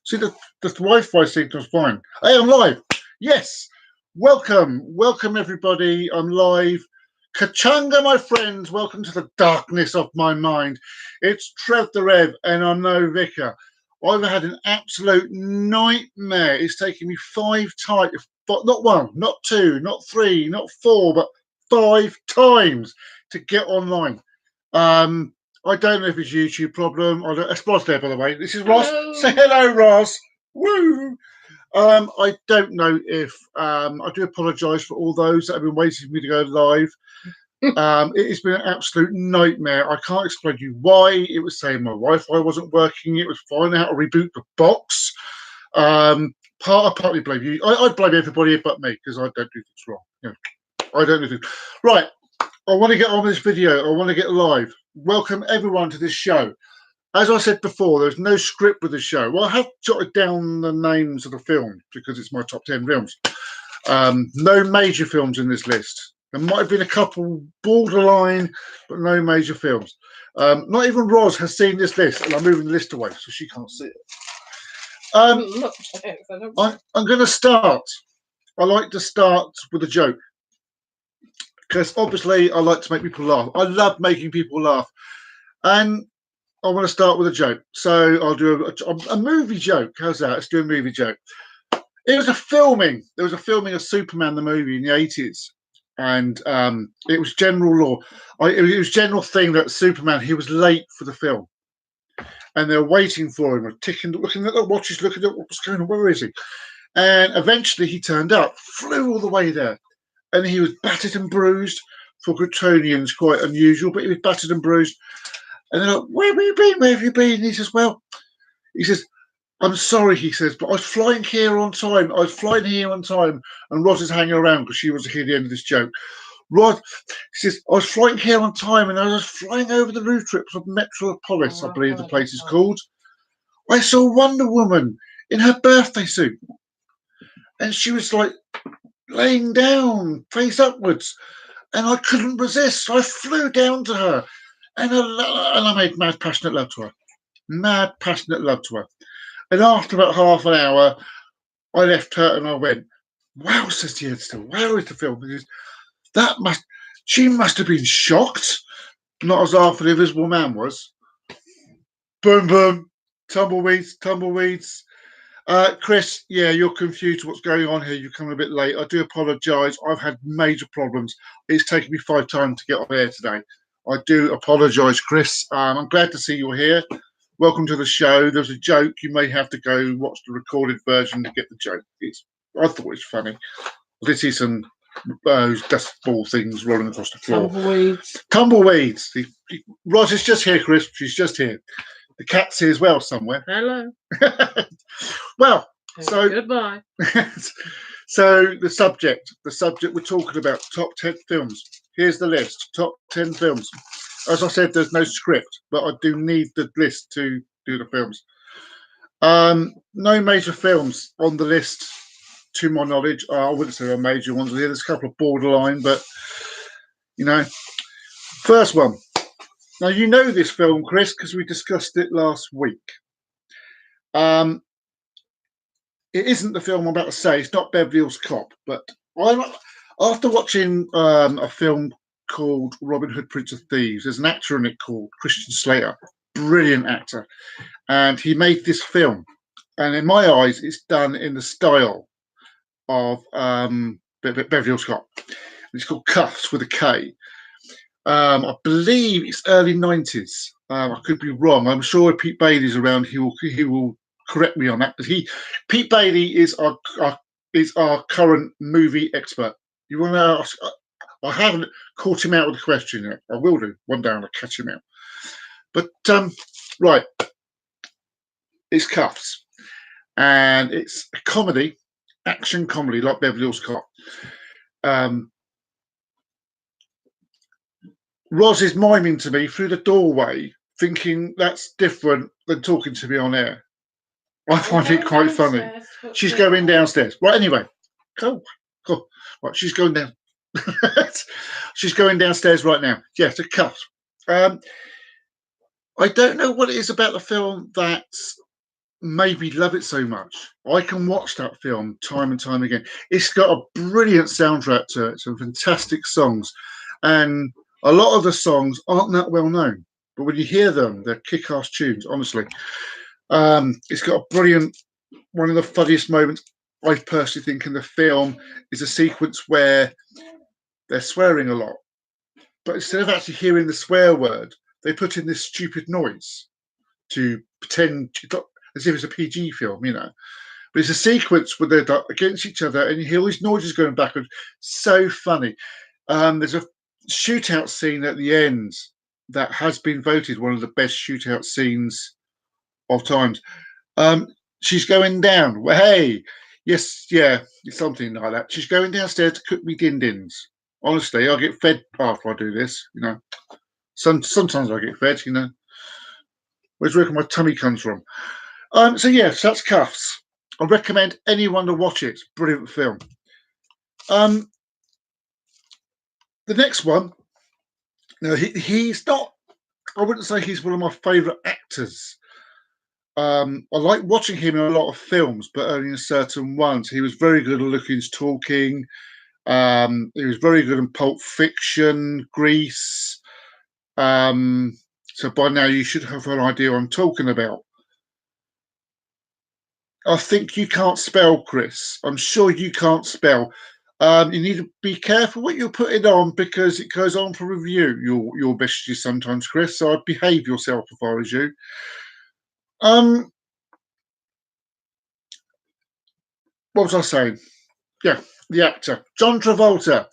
See, the Wi-Fi signal's fine. Hey, I'm live. Yes. Welcome everybody. I'm live. Kachunga, my friends. Welcome to the darkness of my mind. It's Trev the Rev, and I'm no vicar. I've had an absolute nightmare. It's taken me 5 times, not one, not 2, not 3, not 4, but 5 times to get online. I don't know if it's a YouTube problem. That's Ross there, by the way. This is Ross. Hello. Say hello, Ross. Woo! I don't know if I do apologise for all those that have been waiting for me to go live. It has been an absolute nightmare. I can't explain to you why. It was saying my Wi-Fi wasn't working. It was finding out how to reboot the box. I partly blame you. I blame everybody but me because I don't do things wrong. You know, I don't do things. Right. I want to get on with this video. I want to get live. Welcome everyone to this show. As I said before, there's no script with the show. Well, I have jotted down the names of the films because it's my top 10 films. No major films in this list. There might have been a couple borderline, but no major films. Not even Roz has seen this list, and I'm moving the list away so she can't see it. I'm going to start. I like to start with a joke. Because obviously I like to make people laugh. I love making people laugh. And I want to start with a joke. So I'll do a movie joke. How's that? Let's do a movie joke. There was a filming of Superman the movie in the 80s. And it was general law. It was general thing that Superman, he was late for the film. And they were waiting for him, looking at the watches, looking at what's going on, where is he? And eventually he turned up, flew all the way there. And he was battered and bruised. For Kryptonians, quite unusual, but he was battered and bruised. And they're like, where have you been? Where have you been? And he says, I'm sorry, he says, but I was flying here on time. And Roz is hanging around because she wants to hear the end of this joke. Rod, he says, I was flying here on time and I was flying over the roof trips of Metropolis, I believe the place is called. I saw Wonder Woman in her birthday suit. And she was like, laying down, face upwards, and I couldn't resist. So I flew down to her, and I made mad, passionate love to her. Mad, passionate love to her. And after about half an hour, I left her and I went, wow, says the editor, where is the film? Because she must have been shocked, not as half the Invisible Man was. Boom, boom, tumbleweeds. Chris, yeah, you're confused what's going on here. You're coming a bit late. I do apologise. I've had major problems. It's taken me 5 times to get on air today. I do apologise, Chris. I'm glad to see you're here. Welcome to the show. There's a joke. You may have to go watch the recorded version to get the joke. I thought it was funny. I did see some dust ball things rolling across the floor. Tumbleweeds. Roz is just here, Chris. She's just here. The cat's here as well somewhere. Hello. Well, so goodbye. So the subject we're talking about, top 10 films. Here's the list, top 10 films. As I said, there's no script, but I do need the list to do the films. No major films on the list, to my knowledge. I wouldn't say they're major ones. There's a couple of borderline, but you know. First one. Now you know this film, Chris, because we discussed it last week. It isn't the film I'm about to say. It's not Beverly Hills Cop, but after watching a film called Robin Hood, Prince of Thieves, there's an actor in it called Christian Slater, brilliant actor, and he made this film. And in my eyes, it's done in the style of Beverly Hills Cop. It's called Cuffs with a K. I believe it's early 90s. I could be wrong. I'm sure if Pete Bailey's around, he will correct me on that. Pete Bailey is our current movie expert. You want to ask? I haven't caught him out with a question yet. I will do one day. I'll catch him out. But right, it's Cuffs, and it's a comedy, action comedy like Beverly Hills Cop. Roz is miming to me through the doorway, thinking that's different than talking to me on air. I find it quite funny. She's going downstairs. Right, anyway. Cool. Right, she's going down. She's going downstairs right now. Yeah, to Cuffs. I don't know what it is about the film that made me love it so much. I can watch that film time and time again. It's got a brilliant soundtrack to it, some fantastic songs, and a lot of the songs aren't that well known. But when you hear them, they're kick-ass tunes. Honestly, it's got a brilliant. One of the funniest moments I personally think in the film is a sequence where they're swearing a lot, but instead of actually hearing the swear word, they put in this stupid noise to pretend as if it's a PG film, you know. But it's a sequence where they're like against each other, and you hear all these noises going backwards. So funny. There's a shootout scene at the end that has been voted one of the best shootout scenes of times. Um, she's going down. Well, hey, yes, yeah, it's something like that. She's going downstairs to cook me din dins. Honestly, I get fed after I do this. You know, sometimes I get fed. You know, where's where my tummy comes from. So yes, that's Cuffs. I recommend anyone to watch it. Brilliant film. Um, the next one. No, he's not. I wouldn't say he's one of my favourite actors. I like watching him in a lot of films, but only in certain ones. He was very good at Looking's Talking. He was very good in Pulp Fiction, Grease. So by now you should have an idea what I'm talking about. I think you can't spell, Chris. I'm sure you can't spell. You need to be careful what you're putting on because it goes on for review. Your messages sometimes, Chris. So I'd behave yourself if I was you. Um, what was I saying? Yeah, the actor John Travolta.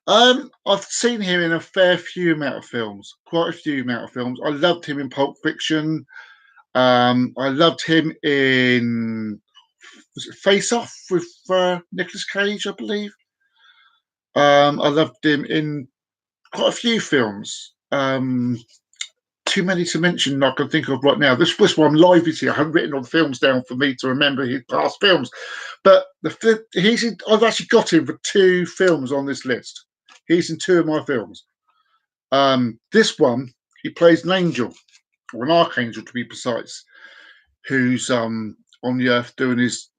I've seen him in a fair few amount of films, quite a few amount of films. I loved him in Pulp Fiction. I loved him in was it Face Off with Nicolas Cage, I believe. I loved him in quite a few films. Too many to mention I can think of right now. This one I'm live, you see. I haven't written on films down for me to remember his past films. But I've actually got him for two films on this list. He's in two of my films. This one, he plays an angel, or an archangel to be precise, who's on the earth doing his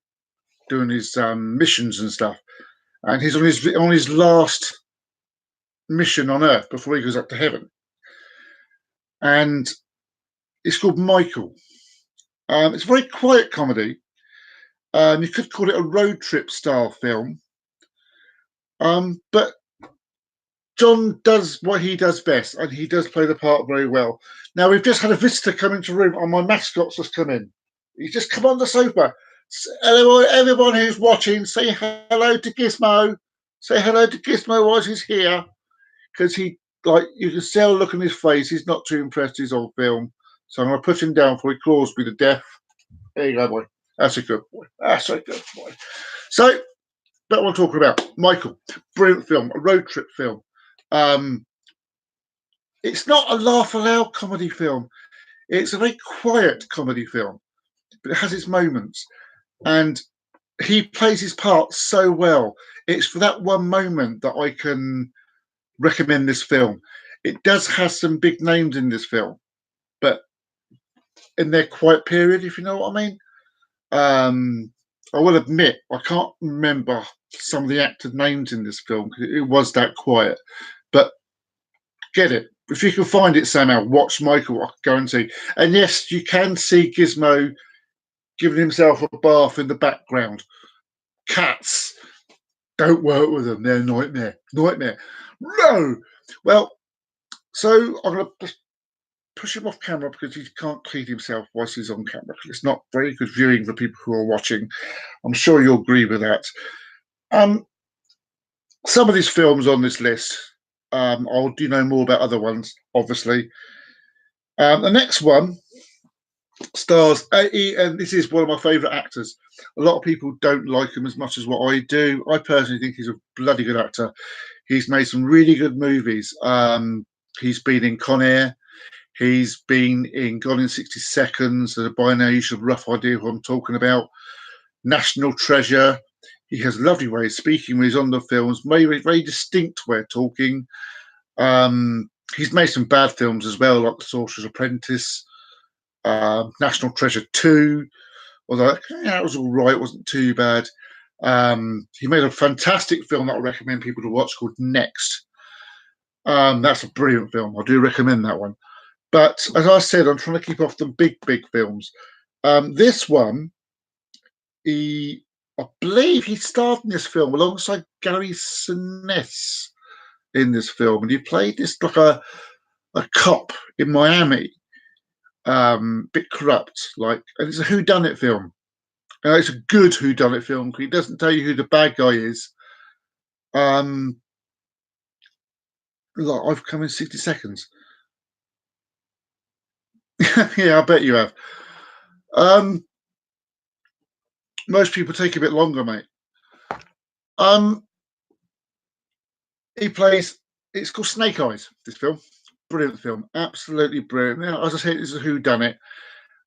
missions and stuff. And he's on his last mission on earth before he goes up to heaven. And it's called Michael. It's a very quiet comedy. You could call it a road trip style film. But John does what he does best, and he does play the part very well. Now, we've just had a visitor come into the room, and my mascot's just come in. He's just come on the sofa. Hello, everyone who's watching, say hello to Gizmo. Say hello to Gizmo while he's here. Because you can see a look on his face, he's not too impressed with his old film. So I'm going to put him down before he claws me to death. There you go, boy. That's a good boy. That's a good boy. So, that's what I'm talking about. Michael, brilliant film, a road trip film. It's not a laugh aloud comedy film. It's a very quiet comedy film, but it has its moments. And he plays his part so well. It's for that one moment that I can recommend this film. It does have some big names in this film, but in their quiet period, if you know what I mean. I will admit I can't remember some of the actor names in this film because it was that quiet. But get it. If you can find it somehow, watch Michael, I guarantee. And yes, you can see Gizmo giving himself a bath in the background. Cats, don't work with them. They're a nightmare. Nightmare. No. Well, so I'm going to push him off camera because he can't clean himself whilst he's on camera. It's not very good viewing for people who are watching. I'm sure you'll agree with that. Some of these films on this list, I'll do know more about other ones, obviously. The next one stars, and this is one of my favourite actors. A lot of people don't like him as much as what I do. I personally think he's a bloody good actor. He's made some really good movies. He's been in Con Air. He's been in Gone in 60 Seconds. So by now you should have a rough idea who I'm talking about. National Treasure. He has a lovely way of speaking when he's on the films. Very, very distinct way of talking. He's made some bad films as well, like The Sorcerer's Apprentice, National Treasure 2. Although it was all right, it wasn't too bad. He made a fantastic film that I recommend people to watch called Next. That's a brilliant film. I do recommend that one. But as I said, I'm trying to keep off the big films. This one, I believe he starred in this film alongside Gary Sinise in this film, and he played this like a cop in Miami, bit corrupt, like, and it's a whodunit film. And it's a good whodunit film. He doesn't tell you who the bad guy is. Like, I've come in 60 seconds. Yeah, I bet you have. Um, most people take a bit longer, mate. Um, he plays. It's called Snake Eyes. This film, brilliant film, absolutely brilliant. Now, as I said, it's a whodunit,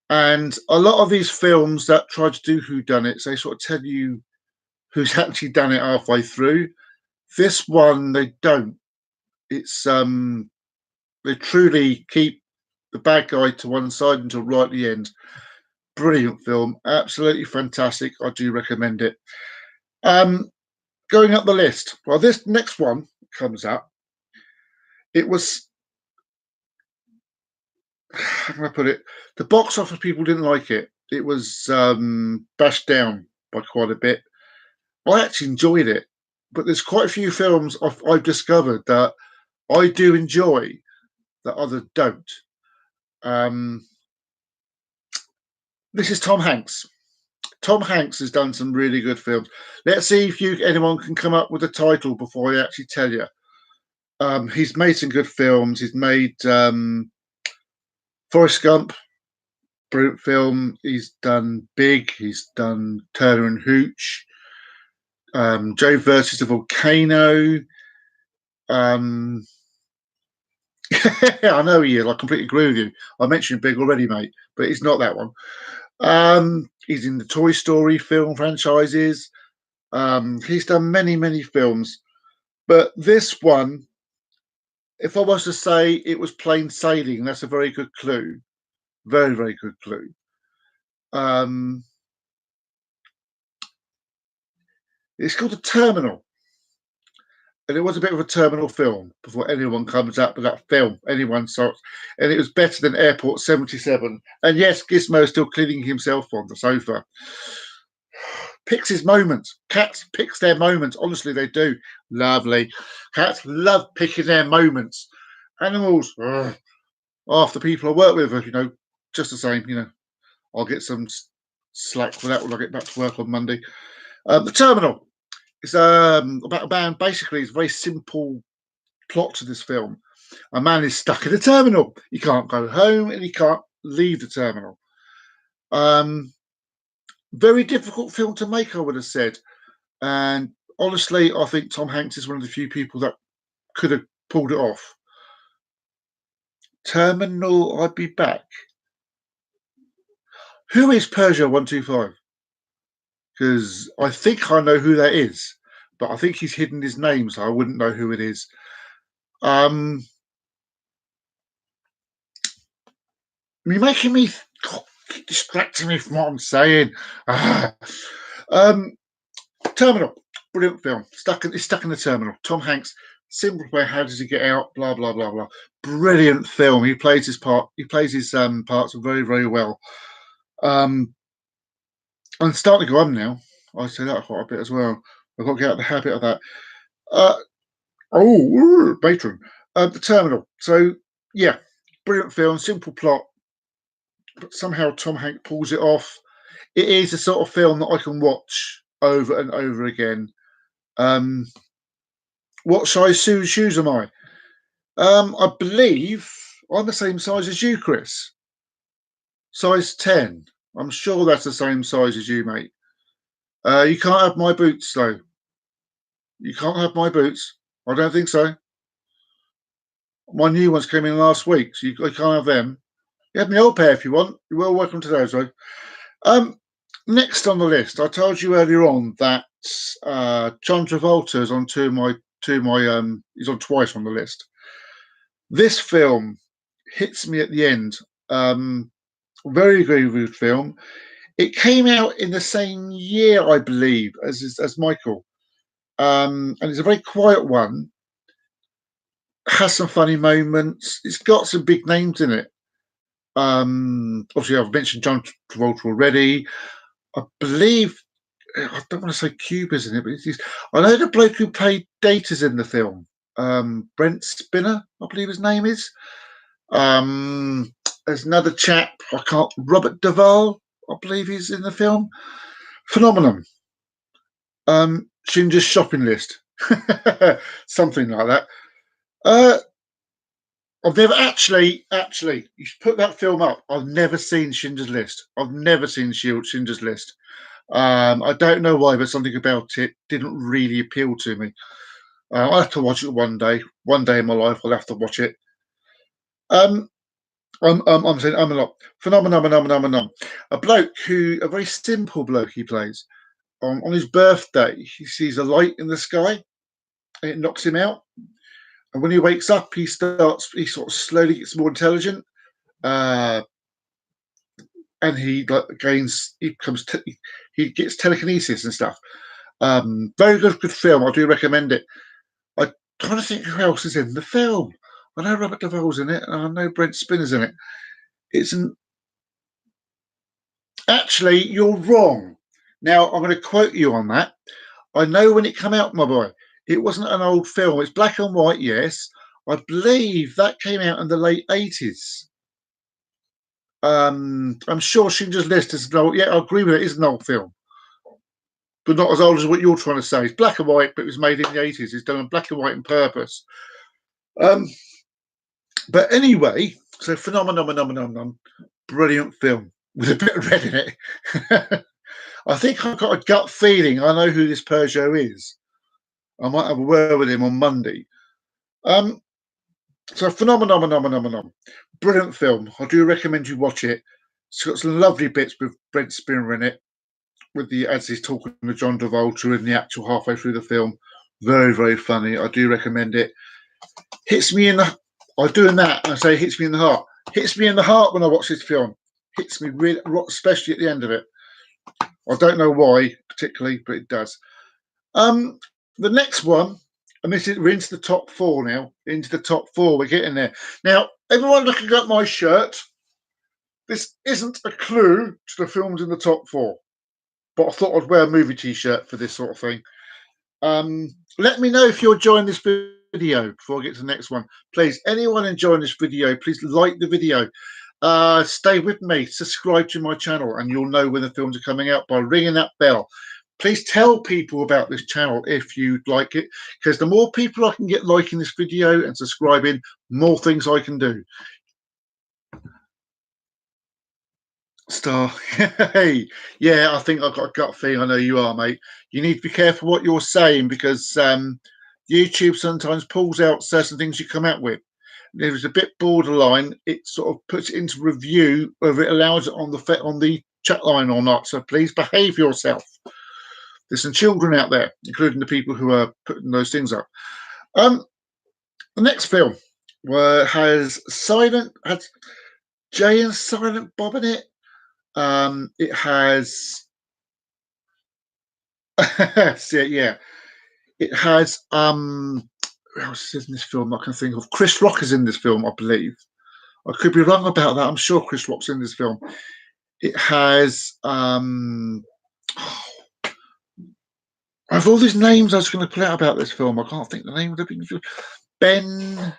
and a lot of these films that try to do whodunits, they sort of tell you who's actually done it halfway through. This one, they don't. It's they truly keep the bad guy to one side until right at the end. Brilliant film, absolutely fantastic. I do recommend it. Um, Going up the list. Well, this next one comes up. It was, how can I put it? The box office people didn't like it. It was bashed down by quite a bit. I actually enjoyed it, but there's quite a few films I've discovered that I do enjoy that others don't. Um, this is Tom Hanks. Tom Hanks has done some really good films. Let's see if anyone can come up with a title before I actually tell you. He's made some good films. He's made Forrest Gump, brilliant film. He's done Big. He's done Turner and Hooch. Joe versus the Volcano. I know he is. I completely agree with you. I mentioned Big already, mate, but it's not that one. He's in the Toy Story film franchises. He's done many films, but this one, if I was to say it was plain sailing, that's a very good clue. Very good clue. It's called The Terminal, and it was a bit of a terminal film before anyone comes up with that film. Anyone saw, and it was better than Airport 77. And yes, Gizmo's still cleaning himself on the sofa. Picks his moments. Cats picks their moments. Honestly, they do. Lovely. Cats love picking their moments. Animals, half the people I work with are, just the same. I'll get some slack for that when I get back to work on Monday. The Terminal. It's about a band. Basically, it's a very simple plot to this film. A man is stuck in a terminal. He can't go home and he can't leave the terminal. Very difficult film to make, I would have said. And honestly, I think Tom Hanks is one of the few people that could have pulled it off. Terminal, I'd be back. Who is Persia 125? Because I think I know who that is, but I think he's hidden his name, so I wouldn't know who it is. You're making me distracting me from what I'm saying. Terminal, brilliant film. It's stuck in the terminal. Tom Hanks, simple way. How does he get out? Blah blah blah blah. Brilliant film. He plays his part. He plays his parts very well. I'm starting to go on now. I say that quite a bit as well. I've got to get out of the habit of that. Matron. The Terminal. So yeah, brilliant film. Simple plot, but somehow Tom Hanks pulls it off. It is the sort of film that I can watch over and over again. What size shoes am I? I believe I'm the same size as you, Chris. Size 10. I'm sure that's the same size as you, mate. You can't have my boots, though. You can't have my boots. I don't think so. My new ones came in last week, so you can't have them. You have my old pair if you want. You're well welcome to those, though. Next on the list, I told you earlier on that John Travolta is on he's on twice on the list. This film hits me at the end. Very good film. It came out in the same year, I believe, as Michael, and it's a very quiet one. Has some funny moments. It's got some big names in it. Obviously, I've mentioned John Travolta already. I believe I don't want to say Cuba's in it, but I know the bloke who played Data's in the film. Brent Spinner, I believe his name is. There's another chap, Robert Duvall, I believe he's in the film. Phenomenon. Schindler's Shopping List. Something like that. I've never actually, you should put that film up. I've never seen Schindler's List. I've never seen Schindler's List. I don't know why, but something about it didn't really appeal to me. I'll have to watch it one day. One day in my life, I'll have to watch it. I'm saying I'm a lot. Phenomenon. A very simple bloke he plays. On his birthday, he sees a light in the sky, and it knocks him out. And when he wakes up, he sort of slowly gets more intelligent, and he gets telekinesis and stuff. Very good film. I do recommend it. I'm trying to think who else is in the film. I know Robert Duvall's in it, and I know Brent Spinner's in it. Actually, you're wrong. Now, I'm going to quote you on that. I know when it came out, my boy. It wasn't an old film. It's black and white, yes. I believe that came out in the late 80s. I'm sure Schindler's List is an old. Yeah, I agree with it. It's an old film, but not as old as what you're trying to say. It's black and white, but it was made in the 80s. It's done in black and white on purpose. But anyway, so phenomenon, brilliant film with a bit of red in it. I think I've got a gut feeling I know who this Peugeot is. I might have a word with him on Monday. So phenomenon, brilliant film. I do recommend you watch it. It's got some lovely bits with Brent Spinner in it, as he's talking to John Travolta in the actual halfway through the film. Very, very funny. I do recommend it. Hits me in the. I'm doing that, and I say hits me in the heart. Hits me in the heart when I watch this film. Hits me really, especially at the end of it. I don't know why particularly, but it does. The next one, and we're into the top four now. Into the top four, we're getting there. Now, everyone looking at my shirt, this isn't a clue to the films in the top four, but I thought I'd wear a movie t-shirt for this sort of thing. Let me know if you're enjoying this video before I get to the next one. Please, anyone enjoying this video, please like the video. Stay with me, subscribe to my channel, and you'll know when the films are coming out by ringing that bell. Please tell people about this channel if you'd like it, because the more people I can get liking this video and subscribing, more things I can do. Star. Hey, yeah, I think I've got a gut feeling. I know you are, mate. You need to be careful what you're saying, because YouTube sometimes pulls out certain things you come out with. If it's a bit borderline, it sort of puts it into review whether it allows it on the chat line or not. So please behave yourself. There's some children out there, including the people who are putting those things up. The next film has Jay and Silent Bob in it. It has yeah. It has who else is in this film? I can think of. Chris Rock is in this film, I believe. I could be wrong about that. I'm sure Chris Rock's in this film. It has I have all these names I was going to put out about this film. I can't think the name of the Ben.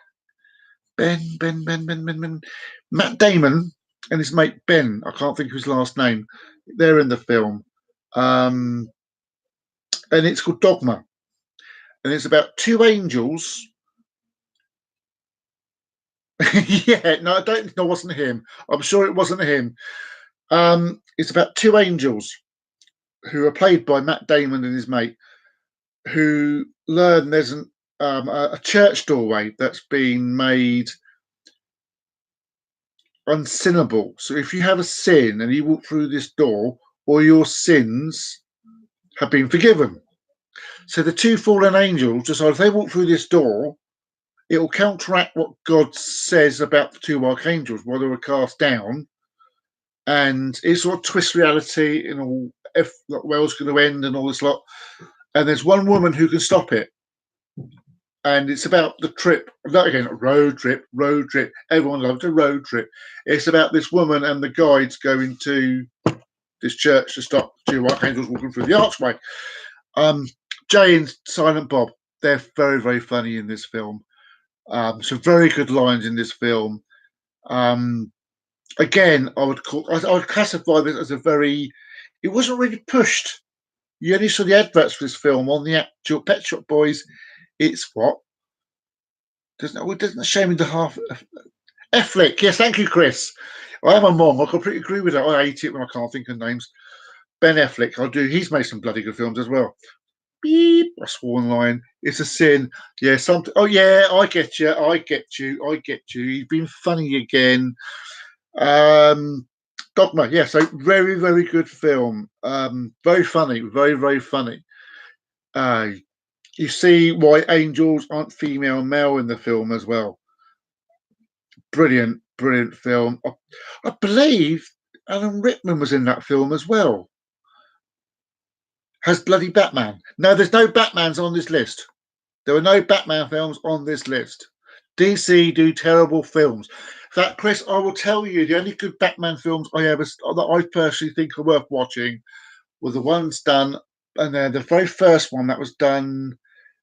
Matt Damon and his mate Ben. I can't think of his last name. They're in the film. And it's called Dogma. And it's about two angels. Yeah, no, it wasn't him. I'm sure it wasn't him. It's about two angels who are played by Matt Damon and his mate, who learn there's a church doorway that's been made unsinnable. So if you have a sin and you walk through this door, all your sins have been forgiven. So the two fallen angels decide if they walk through this door, it will counteract what God says about the two archangels while they were cast down. and it sort of twists reality and all. If like, world's going to end and all this lot, and there's one woman who can stop it, and it's about the trip. Not again, road trip, road trip. Everyone loves a road trip. It's about this woman and the guides going to this church to stop two archangels walking through the archway. Jay and Silent Bob, they're very, very funny in this film. Some very good lines in this film. Again, I would classify this as a very. It wasn't really pushed. You only saw the adverts for this film on the actual Pet Shop Boys. It's what doesn't show me the half. Affleck, yes, thank you, Chris. I am a mom. I completely agree with that. I hate it when I can't think of names. Ben Affleck, I do. He's made some bloody good films as well. Beep, a sworn line. It's a sin. Yeah, something. Oh yeah, I get you. I get you. I get you. He's been funny again. Dogma. Yeah, so very, very good film. Very funny. Very, very funny. You see why angels aren't female and male in the film as well. Brilliant, brilliant film. I believe Alan Rickman was in that film as well. Has bloody Batman. No, there's no Batmans on this list. There are no Batman films on this list. DC do terrible films. In fact, Chris, I will tell you the only good Batman films that I personally think are worth watching were the ones done, and they're the very first one that was done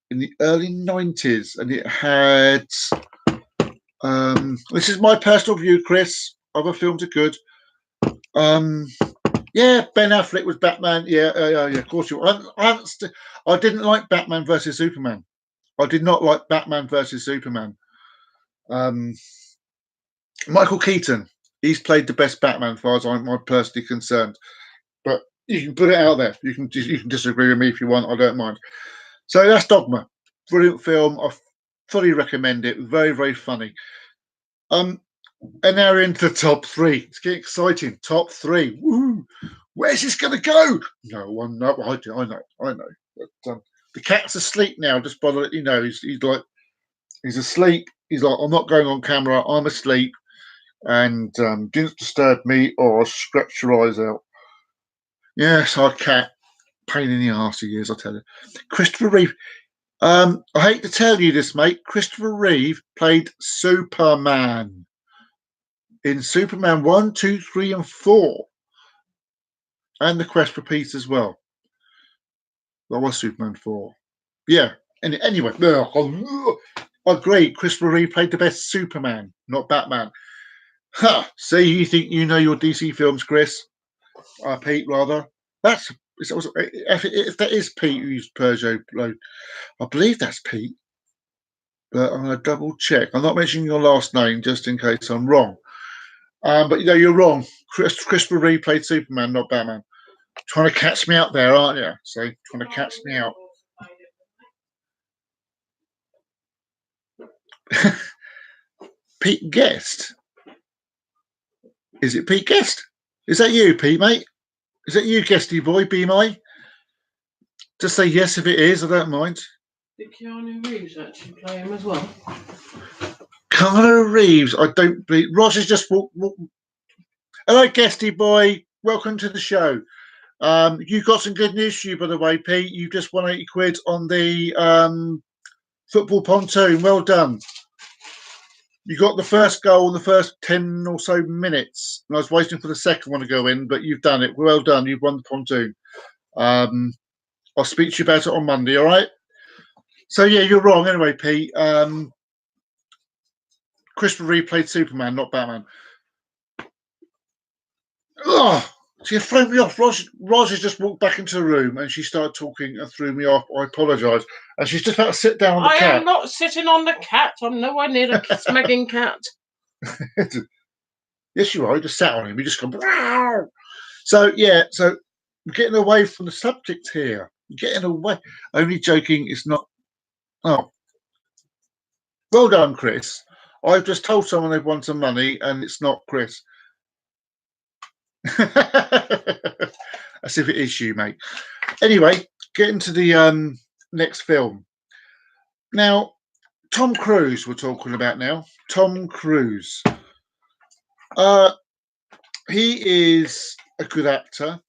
in the early 90s, and it had. This is my personal view, Chris. Other films are good. Yeah, Ben Affleck was Batman. Yeah, of course you. I didn't like Batman versus Superman. I did not like Batman versus Superman. Michael Keaton. He's played the best Batman, as far as I'm personally concerned. But you can put it out there. You can disagree with me if you want. I don't mind. So that's Dogma. Brilliant film. I fully recommend it. Very, very funny. And now we're into the top three. It's getting exciting. Top three. Woo! Where's this going to go? No one knows. I know. But the cat's asleep now. Just by he's asleep. He's like, I'm not going on camera. I'm asleep, and didn't disturb me or I'll scratch your eyes out. Yes, our cat. Pain in the arse he is. I tell you. Christopher Reeve. I hate to tell you this, mate. Christopher Reeve played Superman in Superman 1, 2, 3, and 4. And The Quest for Peace as well. That was Superman 4. Yeah. Anyway, I agree. Christopher Reeve played the best Superman, not Batman. Ha! See, you think you know your DC films, Chris? Pete, rather. If that is Pete who's Peugeot bloke, I believe that's Pete. But I'm going to double check. I'm not mentioning your last name just in case I'm wrong. But you're wrong. Christopher Reeve played Superman, not Batman. Trying to catch me out there, aren't you? So trying to catch me out. Pete Guest. Is it Pete Guest? Is that you, Pete, mate? Is that you, Guesty boy? Be my. Just say yes if it is. I don't mind. Did Keanu Reeves actually play him as well? Keanu Reeves. I don't believe. Ross has just walked. Hello, Guesty boy. Welcome to the show. You got some good news for you, by the way, Pete. You just won 80 quid on the football pontoon. Well done. You got the first goal in the first 10 or so minutes. And I was waiting for the second one to go in, but you've done it. Well done. You've won the pontoon. I'll speak to you about it on Monday, all right? So, yeah, you're wrong. Anyway, Pete, Christopher Reeve played Superman, not Batman. Oh, she threw me off. Roz has just walked back into the room and she started talking and threw me off. I apologise. And she's just about to sit down on the cat. I am not sitting on the cat. I'm nowhere near a smacking cat. Yes, you are. You just sat on him. You just gone. Rawr! So, yeah, so we're getting away from the subject here. We're getting away. Only joking. It's not. Oh. Well done, Chris. I've just told someone they've won some money and it's not Chris. As if it is you, mate. Anyway, getting to the next film. Now, Tom Cruise we're talking about now. Tom Cruise. He is a good actor.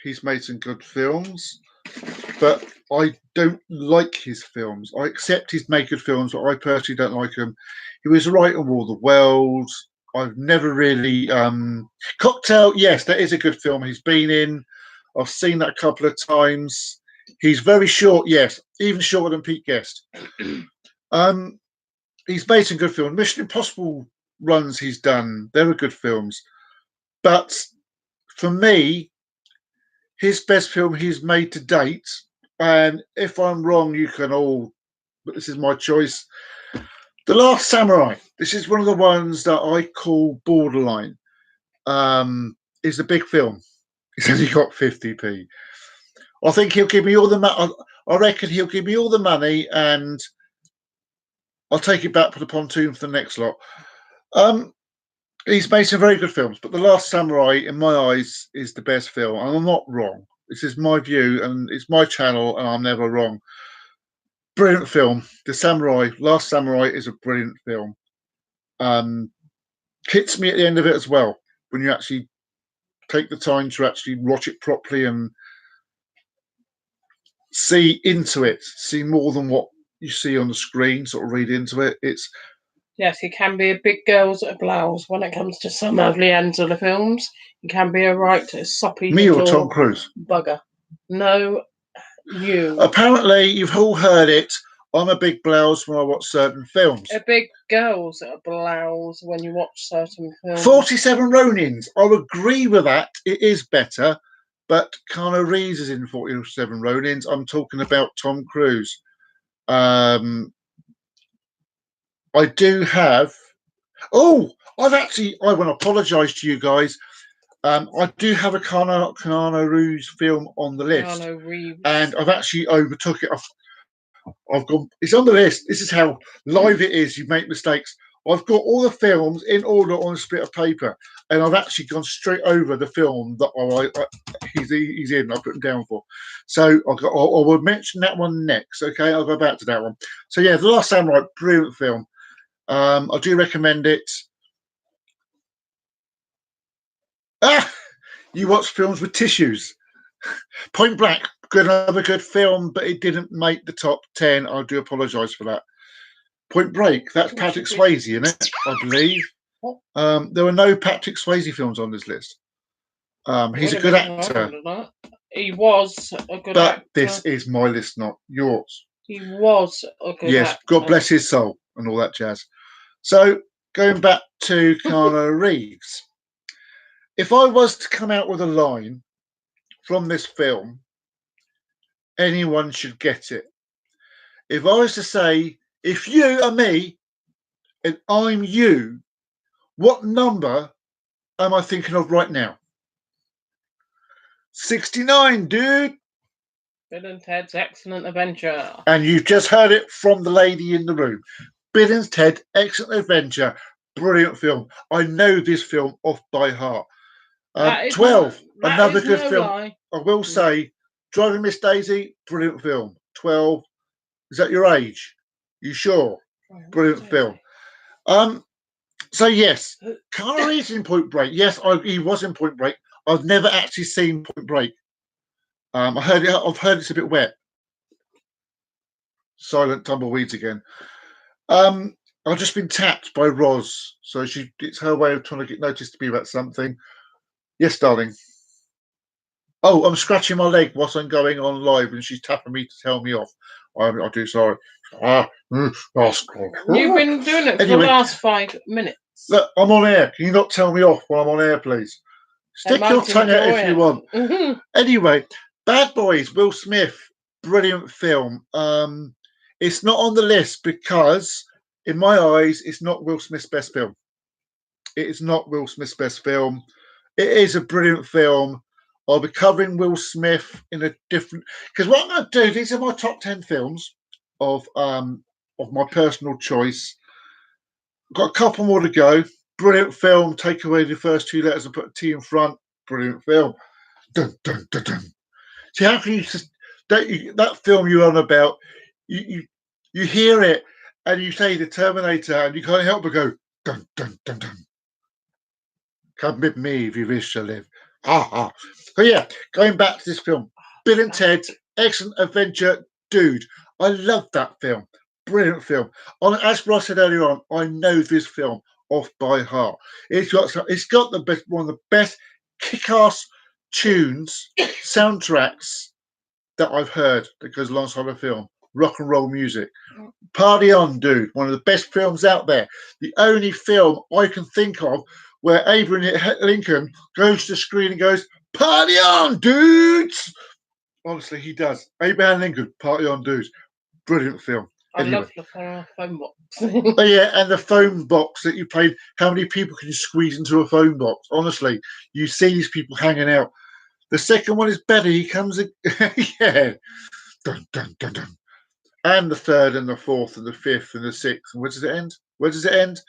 He's made some good films, but I don't like his films. I accept he's made good films, but I personally don't like him. He was right on War of the Worlds. I've never really Cocktail. Yes, that is a good film. He's been in. I've seen that a couple of times. He's very short. Yes, even shorter than Pete Guest. Um, he's made some good films. Mission Impossible runs he's done. They were good films, but for me, his best film he's made to date. And if I'm wrong, you can all. But this is my choice. The Last Samurai. This is one of the ones that I call borderline. It's a big film. It's only got 50p. I think he'll give me all the money. I reckon he'll give me all the money, and I'll take it back for the pontoon for the next lot. He's made some very good films, but The Last Samurai, in my eyes, is the best film. And I'm not wrong. This is my view, and it's my channel, and I'm never wrong. Brilliant film. The Samurai, Last Samurai, is a brilliant film. Hits me at the end of it as well when you actually take the time to actually watch it properly and see into it, see more than what you see on the screen, sort of read into it. It's Yes, he can be a big girl's blouse when it comes to some of the ends of the films. He can be a right soppy me or little Tom Cruise. bugger. No, you. Apparently, you've all heard it. I'm a big blouse when I watch certain films. A big girl's blouse when you watch certain films. 47 Ronins. I'll agree with that. It is better, but Keanu Reeves is in 47 Ronins. I'm talking about Tom Cruise. I do have. Oh, I want to apologise to you guys. I do have a Keanu Reeves film on the list, Keanu Reeves. and I've actually overtook it. I've gone. It's on the list. This is how live it is. You make mistakes. I've got all the films in order on a bit of paper, and I've actually gone straight over the film that he's in. I put him down for. So I will mention that one next. Okay, I'll go back to that one. So yeah, The Last Samurai, brilliant film. I do recommend it. You watch films with tissues. Point Blank, another good film, but it didn't make the top 10. I do apologise for that. Point Break, that's Patrick Swayze in it, I believe. There were no Patrick Swayze films on this list. He's a good actor. He was a good actor. But this is my list, not yours. He was a good actor. Yes, God bless his soul and all that jazz. So, going back to Keanu Reeves. If I was to come out with a line from this film, anyone should get it. If I was to say, if you are me and I'm you, what number am I thinking of right now? 69, dude. Bill and Ted's Excellent Adventure. And you've just heard it from the lady in the room. Bill and Ted, Excellent Adventure. Brilliant film. I know this film off by heart. 12, another good film. Lie. I will say, Driving Miss Daisy, brilliant film. 12, is that your age? You sure? Brilliant film. So yes, Keanu Reeves in Point Break. Yes, he was in Point Break. I've never actually seen Point Break. I've heard it's a bit wet. Silent tumbleweeds again. I've just been tapped by Roz, so it's her way of trying to get noticed to be about something. Yes, darling. Oh, I'm scratching my leg whilst I'm going on live, and she's tapping me to tell me off. I do sorry. You've been doing it for the last 5 minutes. Look, I'm on air. Can you not tell me off while I'm on air, please? Stick your tongue out if you want. Anyway, Bad Boys, Will Smith, brilliant film. It's not on the list because, in my eyes, it's not Will Smith's best film. It is not Will Smith's best film. It is a brilliant film. I'll be covering Will Smith in a different... Because what I'm going to do, these are my top 10 films of my personal choice. Got a couple more to go. Brilliant film. Take away the first 2 letters and put a T in front. Brilliant film. Dun, dun, dun, dun. See, how can you just... That film you're on about, you hear it and you say the Terminator and you can't help but go, dun, dun, dun, dun. Come with me if you wish to live. Ha ha. So yeah, going back to this film, Bill and Ted's Excellent Adventure, dude. I love that film. Brilliant film. As Ross said earlier on, I know this film off by heart. It's got the best, one of the best kick-ass tunes, soundtracks that I've heard that goes alongside a film. Rock and roll music. Party On, dude. One of the best films out there. The only film I can think of where Abraham Lincoln goes to the screen and goes, Party on, dudes! Honestly, he does. Abraham Lincoln, Party On, dudes. Brilliant film. I Anyway. love the phone box. Oh, yeah, and the phone box that you played. How many people can you squeeze into a phone box? Honestly, you see these people hanging out. The second one is better. He comes in. Yeah. Dun, dun, dun, dun. And the third and the fourth and the fifth and the sixth. And where does it end? Where does it end?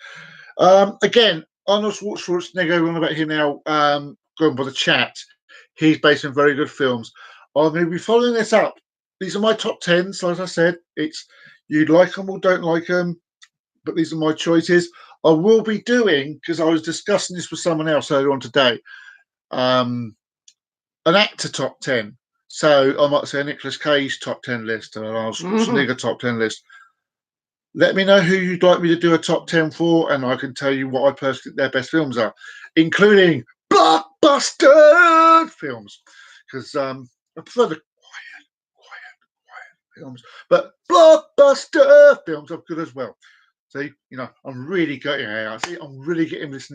Again, Arnold Schwarzenegger, on about him now, going by the chat. He's based on very good films. I'm going to be following this up. These are my top 10s, as I said. It's you like them or don't like them, but these are my choices. I will be doing, because I was discussing this with someone else earlier on today, an actor top 10. So I might say a Nicolas Cage top 10 list, or an Arnold Schwarzenegger top 10 list. Let me know who you'd like me to do a top 10 for, and I can tell you what I personally think their best films are, including blockbuster films. Because I prefer the quiet films, but blockbuster films are good as well. See, I'm really getting out. See, I'm really getting this.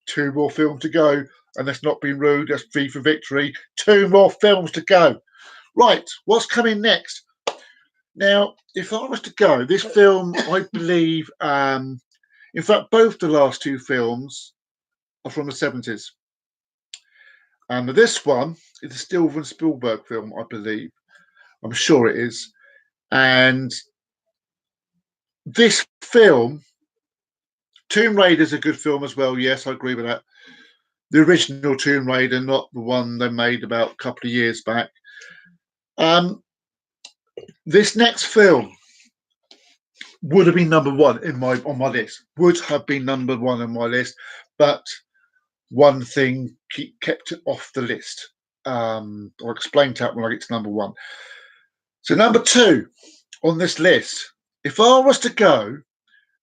Two more films to go, and that's not being rude. That's V for victory. Two more films to go. Right, what's coming next? Now, if I was to go, this film, I believe, in fact, both the last two films are from the 70s. And this one is a Steven Spielberg film, I believe. I'm sure it is. And this film, Tomb Raider is a good film as well. Yes, I agree with that. The original Tomb Raider, not the one they made about a couple of years back. This next film would have been number one on my list. Would have been number one on my list, but one thing kept it off the list. I'll explain that when I get to number one. So number two on this list, if I was to go,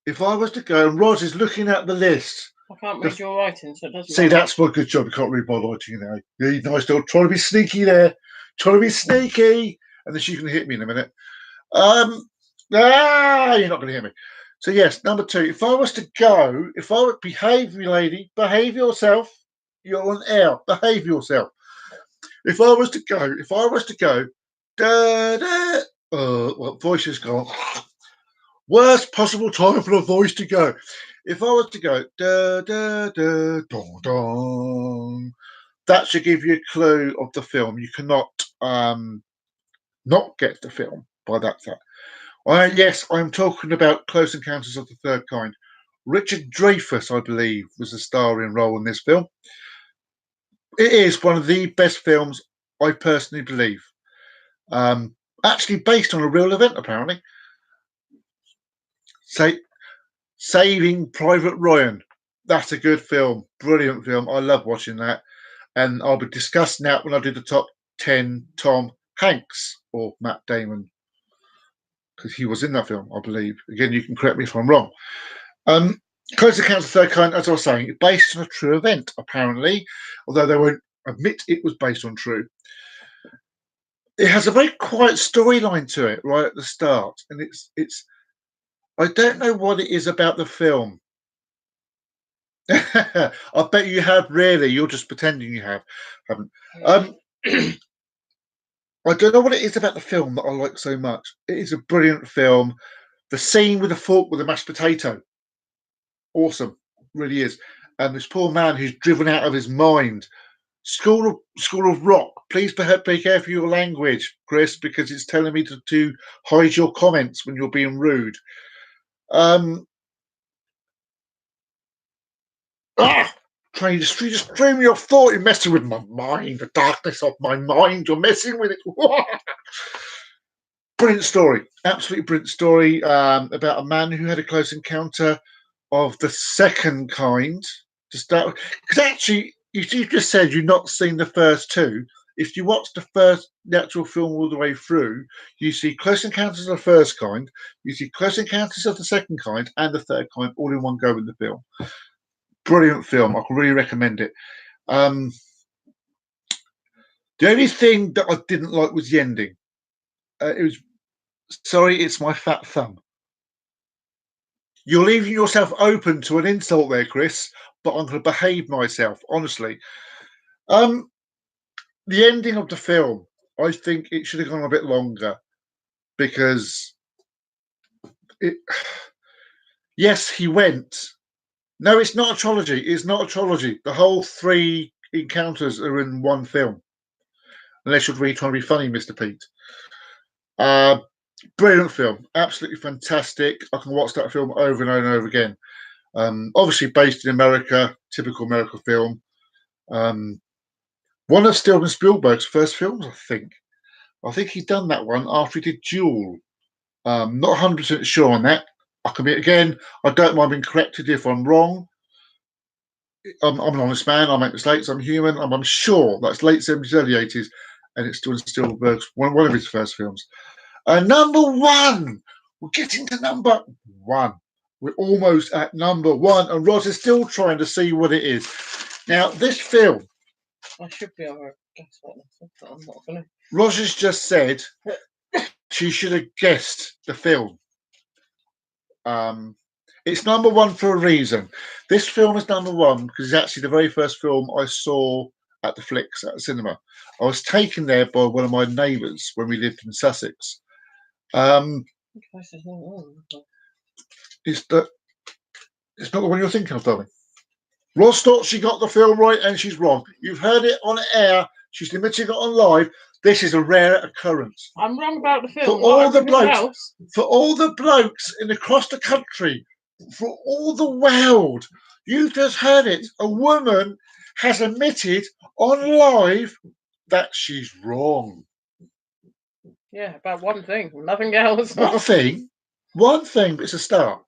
and Roz is looking at the list. I can't read your writing, so it doesn't See, matter. that's my good job. You can't read my writing now. Yeah, nice little trying to be sneaky there. Trying to be sneaky. And then she's going to hit me in a minute. You're not going to hear me. So yes, number two. If I was to go, if I would behave, me lady, behave yourself. You're on air. Behave yourself. If I was to go, well, voice is gone. Worst possible time for a voice to go. If I was to go, dong, dong, that should give you a clue of the film. You cannot not get the film by that fact. Yes, I'm talking about Close Encounters of the Third Kind. Richard Dreyfuss, I believe, was the starring role in this film. It is one of the best films, I personally believe. Actually based on a real event, apparently. Saving Private Ryan. That's a good film. Brilliant film. I love watching that. And I'll be discussing that when I do the top 10 Tom Hanks or Matt Damon. Because he was in that film, I believe. Again, you can correct me if I'm wrong. Close Accounts of the Third Kind, as I was saying, based on a true event, apparently. Although they won't admit it was based on true. It has a very quiet storyline to it right at the start. And it's I don't know what it is about the film. I bet you have, really. You're just pretending you haven't. I don't know what it is about the film that I like so much. It is a brilliant film. The scene with the fork with the mashed potato. Awesome. Really is. And this poor man who's driven out of his mind. School of Rock. Please be careful of your language, Chris, because it's telling me to hide your comments when you're being rude. Trying to just stream me off thought. You're messing with my mind, the darkness of my mind. You're messing with it. Brilliant story. Absolutely brilliant story about a man who had a close encounter of the second kind. to start, because actually, you just said you've not seen the first two. If you watch the actual film all the way through, you see Close Encounters of the First Kind, you see Close Encounters of the Second Kind, and the Third Kind all in one go in the film. Brilliant film. I can really recommend it. Um, the only thing that I didn't like was the ending. It was sorry, it's my fat thumb. You're leaving yourself open to an insult there, Chris, but I'm going to behave myself, honestly. Um, the ending of the film, I think it should have gone a bit longer because it. Yes, he went. No, it's not a trilogy. It's not a trilogy. The whole three encounters are in one film. Unless you're really trying to be funny, Mr. Pete. Uh, brilliant film. Absolutely fantastic. I can watch that film over and over and over again. Obviously based in America, typical American film. One of Steven Spielberg's first films, I think. I think he'd done that one after he did Duel. Not 100% sure on that. I can be again. I don't mind being corrected if I'm wrong. I'm an honest man. I make mistakes. I'm human. I'm sure that's late 70s, early 80s, and it's Steven Spielberg's one of his first films. Number one. We're getting to number one. We're almost at number one, and Roz is still trying to see what it is. Now, this film. I should be able to guess what this is, but I'm not going to. Roz has just said she should have guessed the film. It's number one for a reason. This film is number one because it's actually the very first film I saw at the Flicks at the cinema. I was taken there by one of my neighbours when we lived in Sussex. It's not the one you're thinking of, darling. Roz thought she got the film right and she's wrong. You've heard it on air. She's admitting it on live. This is a rare occurrence. I'm wrong about the film. For all the blokes in across the country, for all the world, you just heard it. A woman has admitted on live that she's wrong. Yeah, about one thing, nothing else. One thing, but it's a start.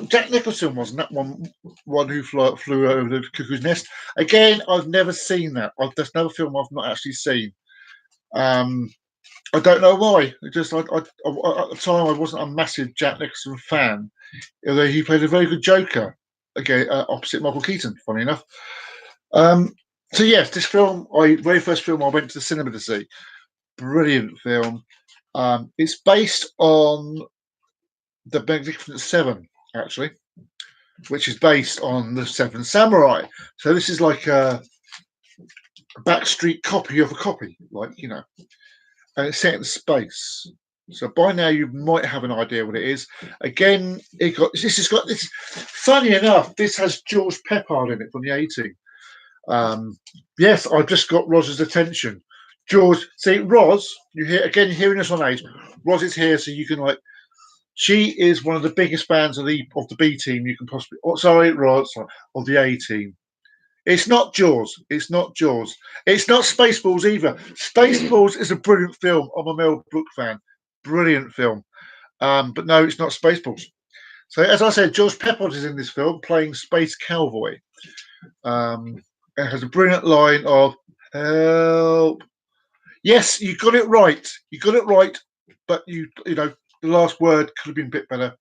Jack Nicholson wasn't that one who flew over the cuckoo's nest. Again, I've never seen that. That's another film I've not actually seen. I don't know why. It just at the time I wasn't a massive Jack Nicholson fan, although he played a very good Joker again opposite Michael Keaton. Funny enough. So yes, this film, very first film I went to the cinema to see. Brilliant film. It's based on the Magnificent Seven, actually, which is based on the Seven Samurai. So this is like a backstreet copy of a copy, like, you know, and it's set in space. So by now you might have an idea what it is. Again, this. Funny enough, this has George Peppard in it from the A-Team. Yes, I've just got Roz's attention. George, see, Roz, you're hearing us on age. Roz is here, so you can she is one of the biggest fans of the B team you can possibly. Oh, sorry, Roz, of the A team. It's not Jaws. It's not Jaws. It's not Spaceballs either. Spaceballs is a brilliant film. I'm a Mel Brooks fan. Brilliant film. But no, it's not Spaceballs. So as I said, George Peppard is in this film playing Space Cowboy. It has a brilliant line of "Help." Yes, you got it right. You got it right. But you know. The last word could have been a bit better.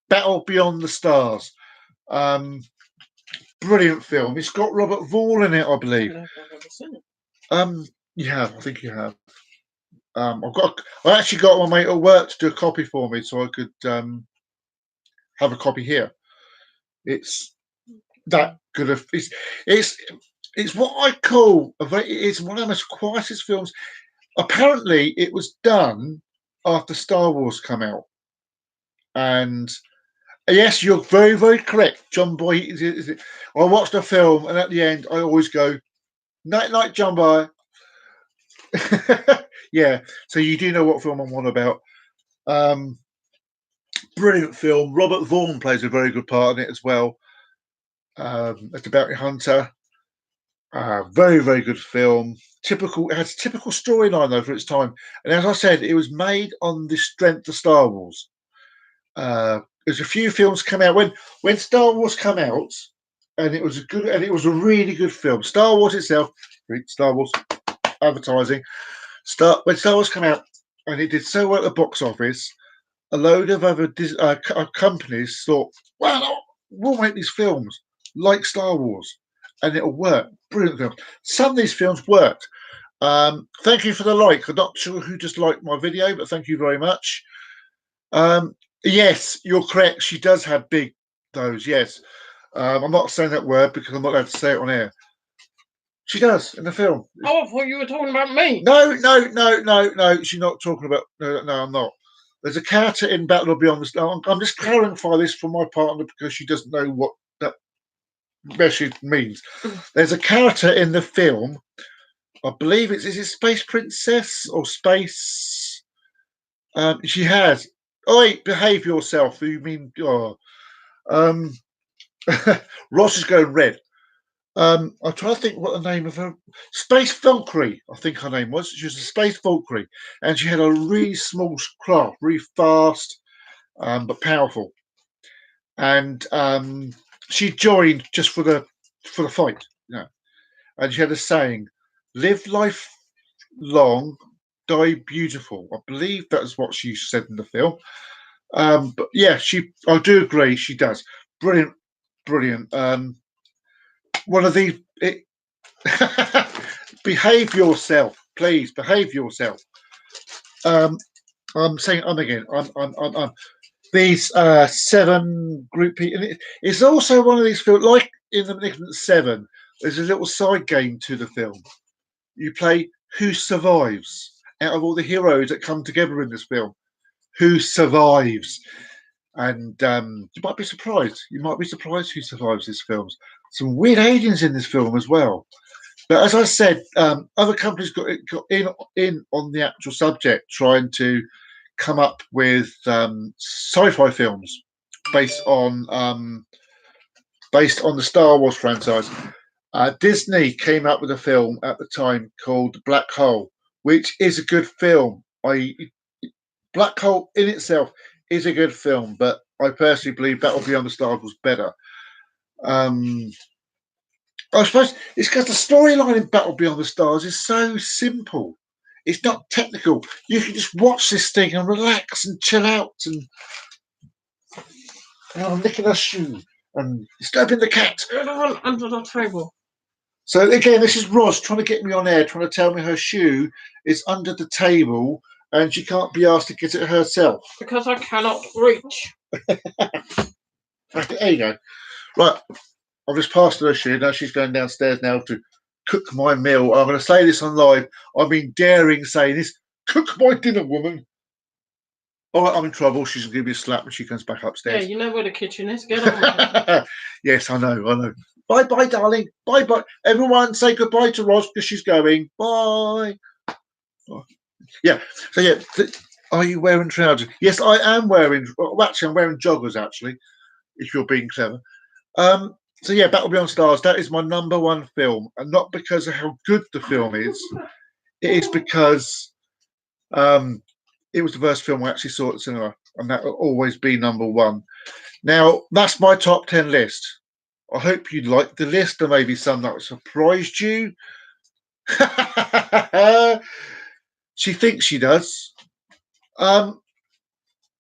Battle Beyond the Stars. Brilliant film. It's got Robert Vaughn in it, I believe. You have. I think you have. I actually got my mate at work to do a copy for me, so I could have a copy here. It's that good of. It's what I call it's one of the most quietest films. Apparently, it was done after Star Wars come out. And yes, you're very, very correct. John Boy, I watched a film and at the end I always go, night, John Boy. Yeah, so you do know what film I'm on about. Brilliant film. Robert Vaughn plays a very good part in it as well. It's a bounty hunter. Very, very good film. It has a typical storyline though for its time. And as I said, it was made on the strength of Star Wars. There's a few films come out when Star Wars come out. and it was a really good film. Star Wars itself, Star Wars advertising. When Star Wars came out, and it did so well at the box office, a load of other companies thought, well, we'll make these films like Star Wars, and it'll work. Brilliant films. Some of these films worked. Thank you for the like. I'm not sure who just liked my video, but thank you very much. Yes, you're correct. She does have big those. Yes. I'm not saying that word because I'm not allowed to say it on air. She does in the film. Oh, I thought you were talking about me. No. She's not talking about. No, I'm not. There's a character in Battle Beyond the Stars. I'm just clarifying this for my partner because she doesn't know what that message means. There's a character in the film. I believe is it Space Princess or Space? She has. Oi, behave yourself. You mean? Oh, um, Ross is going red. I'm trying to think what the name of her Space Valkyrie, I think her name was. She was a Space Valkyrie, and she had a really small craft, really fast, but powerful. And she joined just for the fight, And she had a saying, "Live life long, die beautiful." I believe that's what she said in the film. But yeah, I do agree, she does. Brilliant. One of these. Behave yourself, please. Behave yourself. I'm saying again. I'm these seven group people. It's also one of these films, like in the Magnificent Seven. There's a little side game to the film. You play who survives out of all the heroes that come together in this film. Who survives? And you might be surprised. You might be surprised who survives this film. Some weird aliens in this film as well. But as I said, other companies got in on the actual subject, trying to come up with sci-fi films based on the Star Wars franchise. Disney came up with a film at the time called Black Hole, which is a good film. Black Hole in itself is a good film, but I personally believe Battle Beyond the Stars was better. I suppose it's because the storyline in Battle Beyond the Stars is so simple. It's not technical. You can just watch this thing and relax and chill out and I'm licking a shoe and disturbing the cat. Under the table. So again, this is Roz trying to get me on air, trying to tell me her shoe is under the table and she can't be asked to get it herself. Because I cannot reach. There you go. Right. I've just passed her shoe. Now she's going downstairs now to cook my meal. I'm going to say this on live. I've been daring saying this. Cook my dinner, woman. All right, I'm in trouble. She's going to give me a slap when she comes back upstairs. Yeah, you know where the kitchen is. Get on. Yes, I know. Bye, darling. Bye. Everyone say goodbye to Roz because she's going. Bye. Yeah. So, yeah. Are you wearing trousers? Yes, I am wearing. Well, actually, I'm wearing joggers, actually, if you're being clever. So yeah, Battle Beyond Stars, that is my number one film. And not because of how good the film is. It is because it was the first film I actually saw at the cinema. And that will always be number one. Now, that's my top 10 list. I hope you liked the list. There may be some that surprised you. She thinks she does. And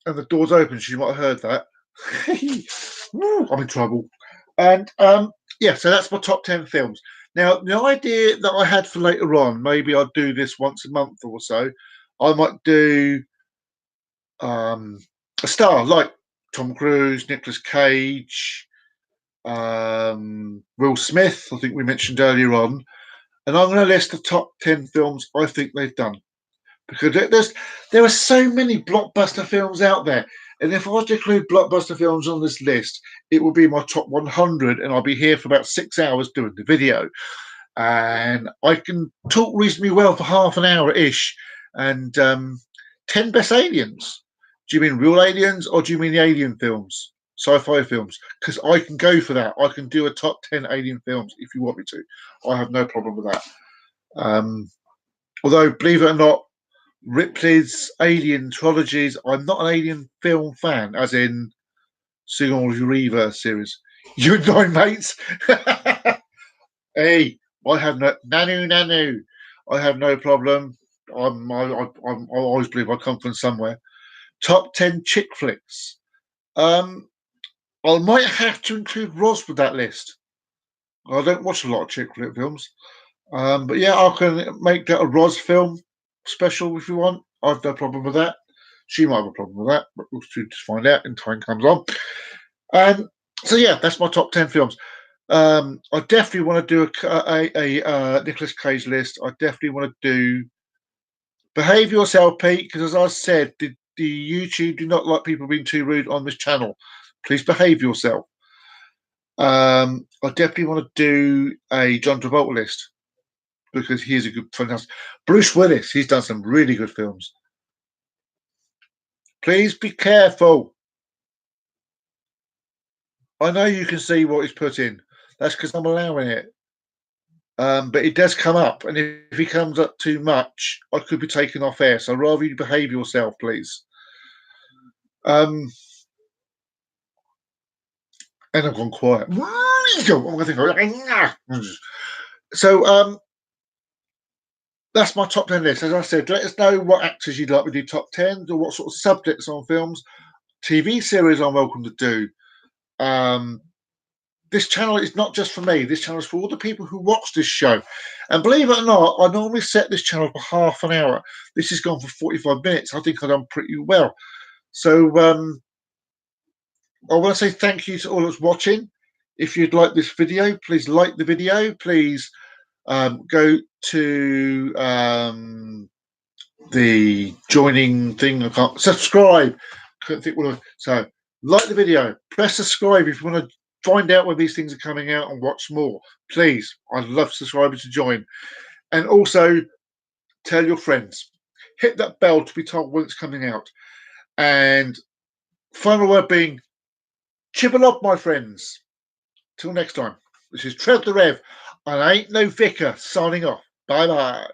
the door's open. She might have heard that. I'm in trouble. And yeah, so that's my top 10 films. Now, the idea that I had for later on, maybe I'd do this once a month or so. I might do a star like Tom Cruise, Nicolas Cage, Will Smith, I think we mentioned earlier on. And I'm going to list the top 10 films I think they've done. Because there are so many blockbuster films out there. And if I was to include blockbuster films on this list, it will be my top 100, and I'll be here for about 6 hours doing the video. And I can talk reasonably well for half an hour-ish. And 10 best aliens. Do you mean real aliens, or do you mean the alien films, sci-fi films? Because I can go for that. I can do a top 10 alien films if you want me to. I have no problem with that. Although, believe it or not, Ripley's Alien trilogies, I'm not an alien film fan, as in Sigourney Weaver series. You and nine mates. Hey, I have no nanu. I have no problem. I always believe I come from somewhere. Top 10 chick flicks. Um, I might have to include Roz with that list. I don't watch a lot of chick flick films. But yeah, I can make that a Roz film special if you want. I've no problem with that. She might have a problem with that, but we'll just find out when time comes on. And so yeah, that's my top 10 films. I definitely want to do a Nicolas Cage list. I definitely want to do Behave Yourself, Pete, because as I said, the YouTube do not like people being too rude on this channel. Please behave yourself. I definitely want to do a John Travolta list because he is a good, fantastic. Bruce Willis, he's done some really good films. Please be careful. I know you can see what he's put in. That's because I'm allowing it. But it does come up, and if he comes up too much, I could be taken off air. So rather you behave yourself, please. And I've gone quiet. So that's my top 10 list. As I said, let us know what actors you'd like me to do top 10s or what sort of subjects on films, TV series I'm welcome to do. This channel is not just for me. This channel is for all the people who watch this show. And believe it or not, I normally set this channel for half an hour. This has gone for 45 minutes. I think I've done pretty well. So I want to say thank you to all that's watching. If you'd like this video, please like the video. Please go to the joining thing. I can't subscribe. Couldn't think what. So like the video. Press subscribe if you want to find out when these things are coming out and watch more. Please, I'd love subscribers to join, and also tell your friends. Hit that bell to be told when it's coming out. And final word being, chibble up, my friends. Till next time. This is Trev the Rev, and I ain't no vicar signing off. Bye bye.